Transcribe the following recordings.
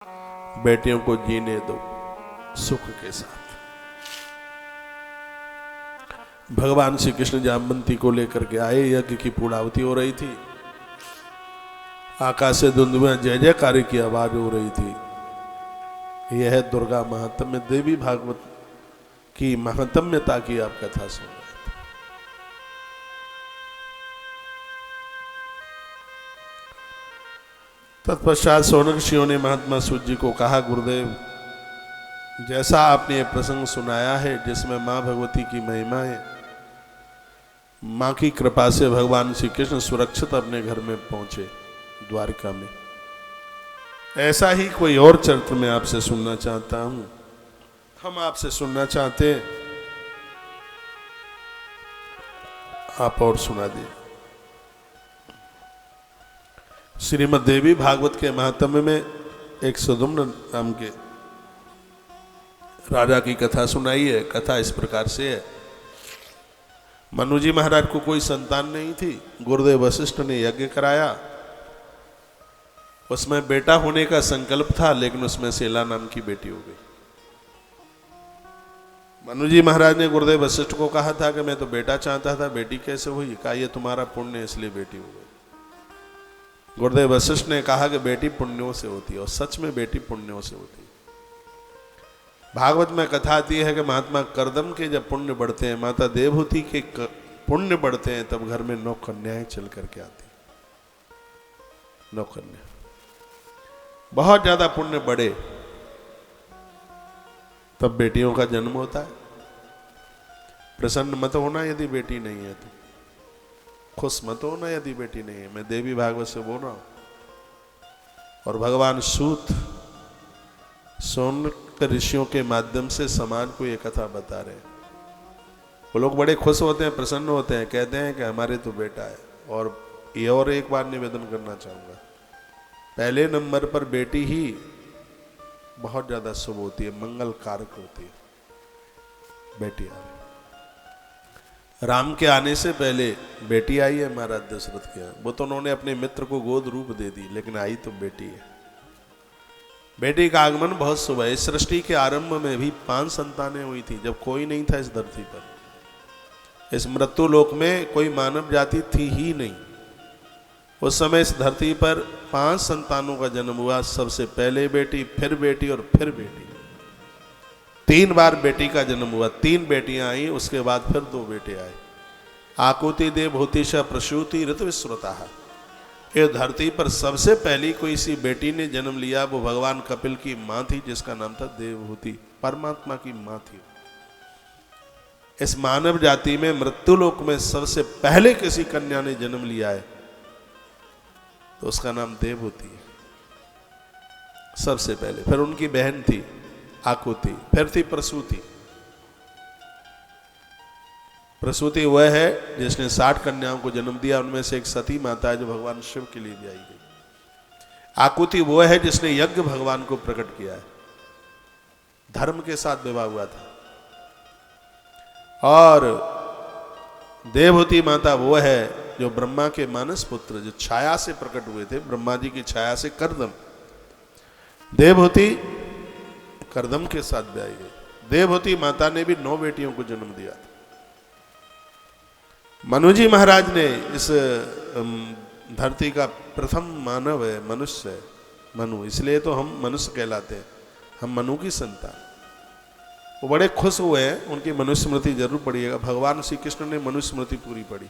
बेटियों को जीने दो सुख के साथ। भगवान श्री कृष्ण जामवंती को लेकर के आए, यज्ञ की पूर्णाहुति हो रही थी, आकाश से धुंधुआ जय जयकार की आवाज हो रही थी। यह है दुर्गा महात्म्य, देवी भागवत की महात्म्यता की आप कथा सुन रहे थे। तत्पश्चात सौनक ऋषियों ने महात्मा सूत जी को कहा, गुरुदेव जैसा आपने ये प्रसंग सुनाया है जिसमें मां भगवती की महिमा है, मां की कृपा से भगवान श्री कृष्ण सुरक्षित अपने घर में पहुंचे द्वारिका में, ऐसा ही कोई और चरित्र मैं आपसे सुनना चाहता हूं। हम आपसे सुनना चाहते हैं, आप और सुना दीजिए। श्रीमद् देवी भागवत के महात्म्य में एक सुदुम्न नाम के राजा की कथा सुनाई है। कथा इस प्रकार से है, मनु जी महाराज को कोई संतान नहीं थी। गुरुदेव वशिष्ठ ने यज्ञ कराया, उसमें बेटा होने का संकल्प था, लेकिन उसमें सेला नाम की बेटी हो गई। मनु जी महाराज ने गुरुदेव वशिष्ठ को कहा था कि मैं तो बेटा चाहता था, बेटी कैसे हुई? कहा ये तुम्हारा पुण्य है इसलिए बेटी हो गई। गुरुदेव वशिष्ठ ने कहा कि बेटी पुण्यों से होती है, और सच में बेटी पुण्यों से होती है। भागवत में कथा आती है कि महात्मा करदम के जब पुण्य बढ़ते हैं, माता देवहूति के पुण्य बढ़ते हैं, तब घर में 9 कन्याएं चल करके आती। 9 कन्या, बहुत ज्यादा पुण्य बढ़े तब बेटियों का जन्म होता है। प्रसन्न मत होना यदि बेटी नहीं है तो, खुश मत होना यदि बेटी नहीं है। मैं देवी भागवत से बोल रहा हूं। और भगवान सूत सौनक ऋषियों के माध्यम से समाज को ये कथा बता रहे हैं। वो लोग बड़े खुश होते हैं, प्रसन्न होते हैं, कहते हैं कि हमारे तो बेटा है। और ये और एक बार निवेदन करना चाहूंगा, पहले नंबर पर बेटी ही बहुत ज्यादा शुभ होती है, मंगल कारक होती है। बेटी आ रही, राम के आने से पहले बेटी आई है महाराज दशरथ के यहाँ। वो तो उन्होंने अपने मित्र को गोद रूप दे दी, लेकिन आई तो बेटी है। बेटी का आगमन बहुत शुभ है। इस सृष्टि के आरंभ में भी 5 संतानें हुई थी, जब कोई नहीं था इस धरती पर। इस मृत्यु लोक में कोई मानव जाति थी ही नहीं। उस समय इस धरती पर 5 संतानों का जन्म हुआ। सबसे पहले बेटी, फिर बेटी और फिर बेटी। 3 बार बेटी का जन्म हुआ। 3 बेटियां आई, उसके बाद फिर 2 बेटे आए। आकुति देवहूतिश प्रसूति ऋतविश्रुता। ये धरती पर सबसे पहली कोई सी बेटी ने जन्म लिया, वो भगवान कपिल की मां थी, जिसका नाम था देवहूति। परमात्मा की मां थी। इस मानव जाति में मृत्युलोक में सबसे पहले किसी कन्या ने जन्म लिया है तो उसका नाम देवहूति है, सबसे पहले। फिर उनकी बहन थी आकुति, फिर थी प्रसूति। प्रसूति वह है जिसने 60 कन्याओं को जन्म दिया, उनमें से एक सती माता है जो भगवान शिव के लिए भी आई गई। आकुति वह है जिसने यज्ञ भगवान को प्रकट किया है, धर्म के साथ विवाह हुआ था। और देवहूति माता वो है जो ब्रह्मा के मानस पुत्र, जो छाया से प्रकट हुए थे, ब्रह्मा जी की छाया से करदम। देवहूति करदम के साथ भी आई गई। देवहूति माता ने भी 9 बेटियों को जन्म दिया था। मनु जी महाराज ने इस धरती का प्रथम मानव है, मनुष्य है मनु, इसलिए तो हम मनुष्य कहलाते हैं। हम मनु की संतान। वो बड़े खुश हुए हैं, उनकी मनुस्मृति जरूर पढ़िएगा। भगवान श्री कृष्ण ने मनुस्मृति पूरी पढ़ी।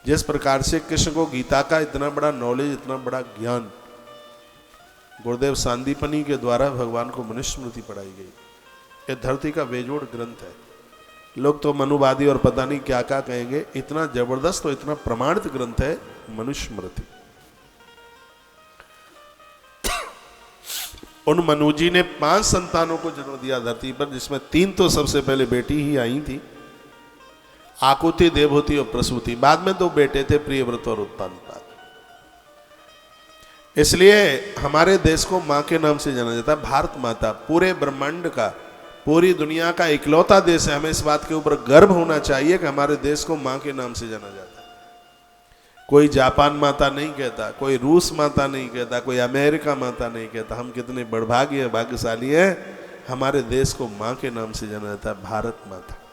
जिस प्रकार से कृष्ण को गीता का इतना बड़ा नॉलेज, इतना बड़ा ज्ञान गुरुदेव सांदीपनी के द्वारा भगवान को मनुस्मृति पढ़ाई गई। यह धरती का बेजोड़ ग्रंथ है। लोग तो मनुवादी और पता नहीं क्या क्या कहेंगे, इतना जबरदस्त और इतना प्रमाणित ग्रंथ है मनुस्मृति। उन मनु जी ने 5 संतानों को जन्म दिया धरती पर, जिसमें 3 तो सबसे पहले बेटी ही आई थी, आकुति, देवहूति और प्रसूति। बाद में 2 बेटे थे, प्रियव्रत और उत्तानपाद। इसलिए हमारे देश को मां के नाम से जाना जाता है। भारत माता पूरे ब्रह्मांड का, पूरी दुनिया का इकलौता देश है। हमें इस बात के ऊपर गर्व होना चाहिए कि हमारे देश को मां के नाम से जाना जाता है। कोई जापान माता नहीं कहता, कोई रूस माता नहीं कहता, कोई अमेरिका माता नहीं कहता। हम कितने बड़भागी भाग्यशाली हैं, हमारे देश को माँ के नाम से जाना जाता है, भारत माता।